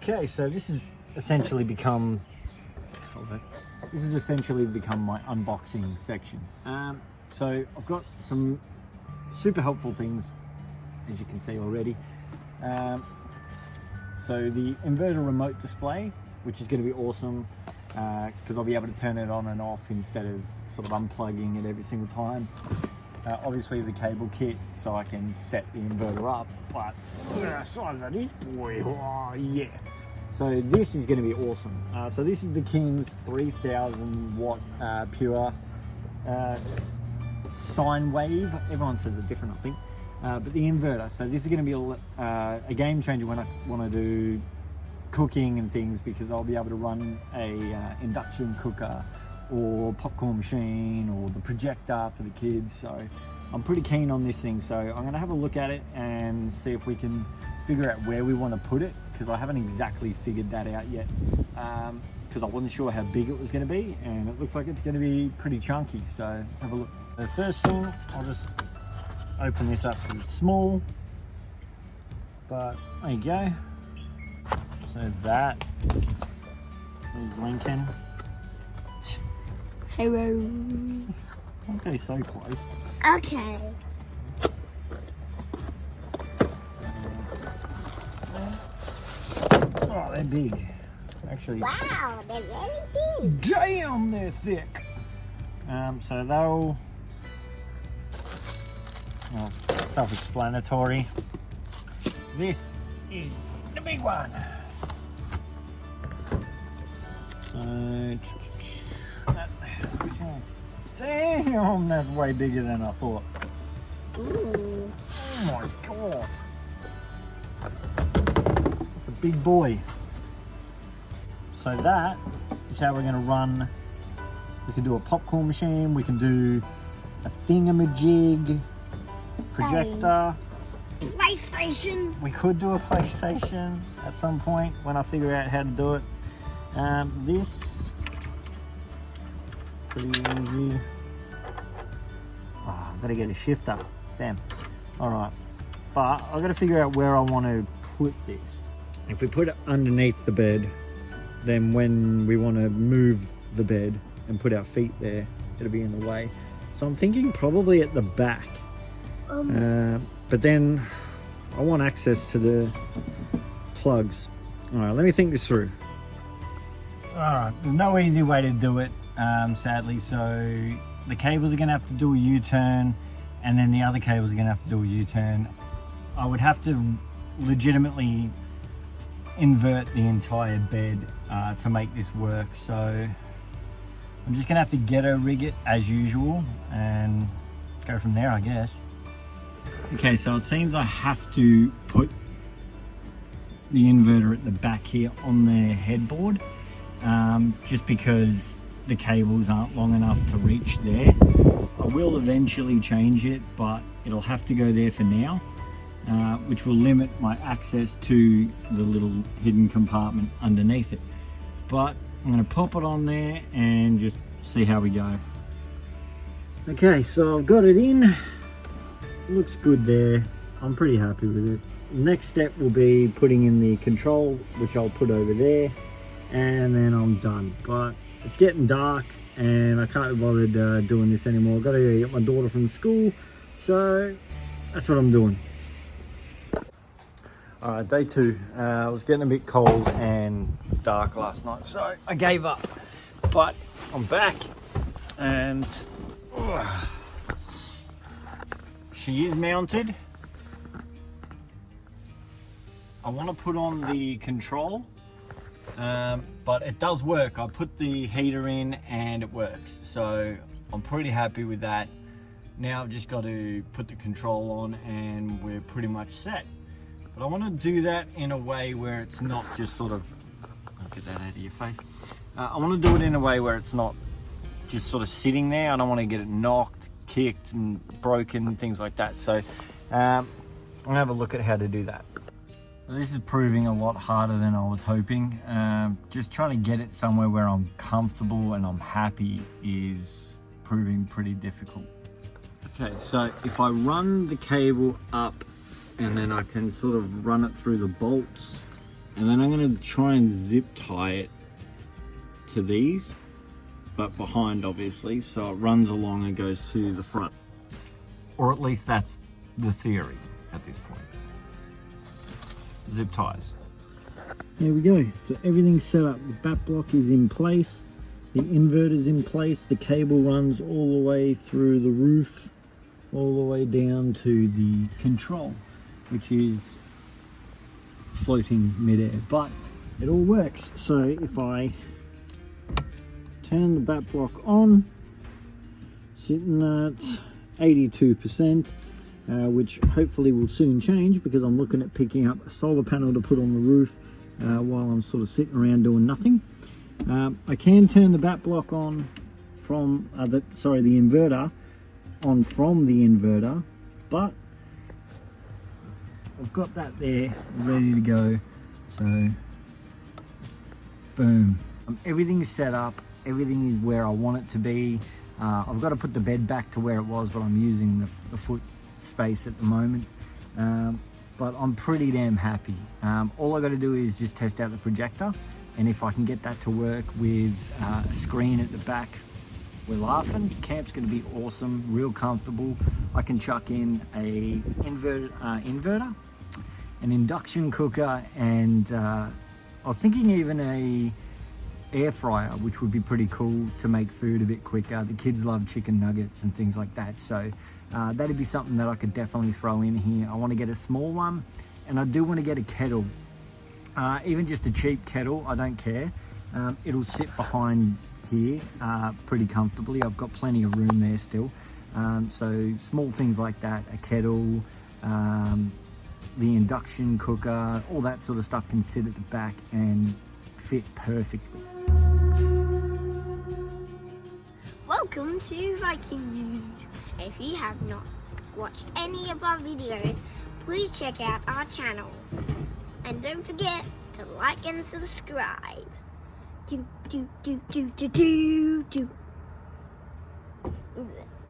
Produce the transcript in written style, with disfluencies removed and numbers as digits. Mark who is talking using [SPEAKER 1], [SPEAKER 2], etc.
[SPEAKER 1] Okay, so this has essentially become my unboxing section. So I've got some super helpful things, as you can see already. So the inverter remote display, which is going to be awesome because I'll be able to turn it on and off instead of sort of unplugging it every single time. Obviously the cable kit, so I can set the inverter up, but the size of this boy, oh yeah. So this is going to be awesome. So this is the King's 3000 watt pure sine wave. Everyone says it different, I think. But the inverter, so this is going to be a game changer when I want to do cooking and things, because I'll be able to run a induction cooker or popcorn machine or the projector for the kids. So I'm pretty keen on this thing, so I'm going to have a look at it and see if we can figure out where we want to put it, because I haven't exactly figured that out yet, because I wasn't sure how big it was going to be, and it looks like it's going to be pretty chunky. So let's have a look. The first thing, I'll just open this up because it's small, but there you go. So there's that. There's Lincoln.
[SPEAKER 2] Hello.
[SPEAKER 1] Don't go so close.
[SPEAKER 2] Okay.
[SPEAKER 1] Oh, they're big. Actually.
[SPEAKER 2] Wow, they're very big.
[SPEAKER 1] Damn, they're thick. So they'll. Well, self-explanatory. This is the big one. So, damn, that's way bigger than I thought.
[SPEAKER 2] Ooh.
[SPEAKER 1] Oh my god. It's a big boy. So that is how we're going to run. We can do a popcorn machine, we can do a thingamajig, projector.
[SPEAKER 2] PlayStation.
[SPEAKER 1] We could do a PlayStation at some point when I figure out how to do it. This, pretty easy. Oh, I've got to get a shifter. Damn. All right, but I've got to figure out where I want to put this. If we put it underneath the bed, then when we want to move the bed and put our feet there, it'll be in the way. So I'm thinking probably at the back. But then I want access to the plugs. All right, let me think this through. All right, there's no easy way to do it, sadly. So the cables are gonna have to do a U-turn, and then the other cables are gonna have to do a U-turn. I would have to legitimately invert the entire bed to make this work. So I'm just gonna have to ghetto rig it as usual and go from there, I guess. Okay, so it seems I have to put the inverter at the back here on the headboard, just because the cables aren't long enough to reach there. I will eventually change it, but it'll have to go there for now, which will limit my access to the little hidden compartment underneath it. But I'm going to pop it on there and just see how we go. Okay, so I've got it in. Looks good there. I'm pretty happy with it. Next step will be putting in the control, which I'll put over there, and then I'm done. But it's getting dark and I can't be bothered doing this anymore. I've got to get my daughter from school, so that's what I'm doing. All right, day two. It was getting a bit cold and dark last night, so I gave up. But I'm back, and she is mounted. I want to put on the control, but it does work. I put the heater in and it works, so I'm pretty happy with that. Now I've just got to put the control on and we're pretty much set. But I want to do that in a way where it's not just sort of, I'll get that out of your face. I want to do it in a way where it's not just sort of sitting there. I don't want to get it knocked, kicked and broken, things like that. So I'm gonna have a look at how to do that. This is proving a lot harder than I was hoping. Just trying to get it somewhere where I'm comfortable and I'm happy is proving pretty difficult. Okay, so if I run the cable up and then I can sort of run it through the bolts And then I'm going to try and zip tie it to these, but behind obviously, so it runs along and goes to the front. Or at least that's the theory at this point. Zip ties. There we go. So everything's set up. The back block is in place. The inverter's in place. The cable runs all the way through the roof, all the way down to the control, which is floating midair. But it all works. So if I turn the back block on, sitting at 82%, which hopefully will soon change because I'm looking at picking up a solar panel to put on the roof while I'm sort of sitting around doing nothing. I can turn the back block on from the inverter on from the inverter, but I've got that there ready to go. So boom, everything's set up, everything is where I want it to be. I've got to put the bed back to where it was, but I'm using the foot space at the moment. But I'm pretty damn happy. All I got to do is just test out the projector, and if I can get that to work with a screen at the back, we're laughing. Camp's going to be awesome, real comfortable. I can chuck in a inverter, an induction cooker, and I was thinking even a air fryer, which would be pretty cool to make food a bit quicker. The kids love chicken nuggets and things like that, so that'd be something that I could definitely throw in here. I want to get a small one, and I do want to get a kettle, even just a cheap kettle, I don't care. It'll sit behind here pretty comfortably. I've got plenty of room there still, so small things like that, a kettle, the induction cooker, all that sort of stuff can sit at the back and fit perfectly.
[SPEAKER 2] Welcome to Viking News. If you have not watched any of our videos, please check out our channel. And don't forget to like and subscribe. Do.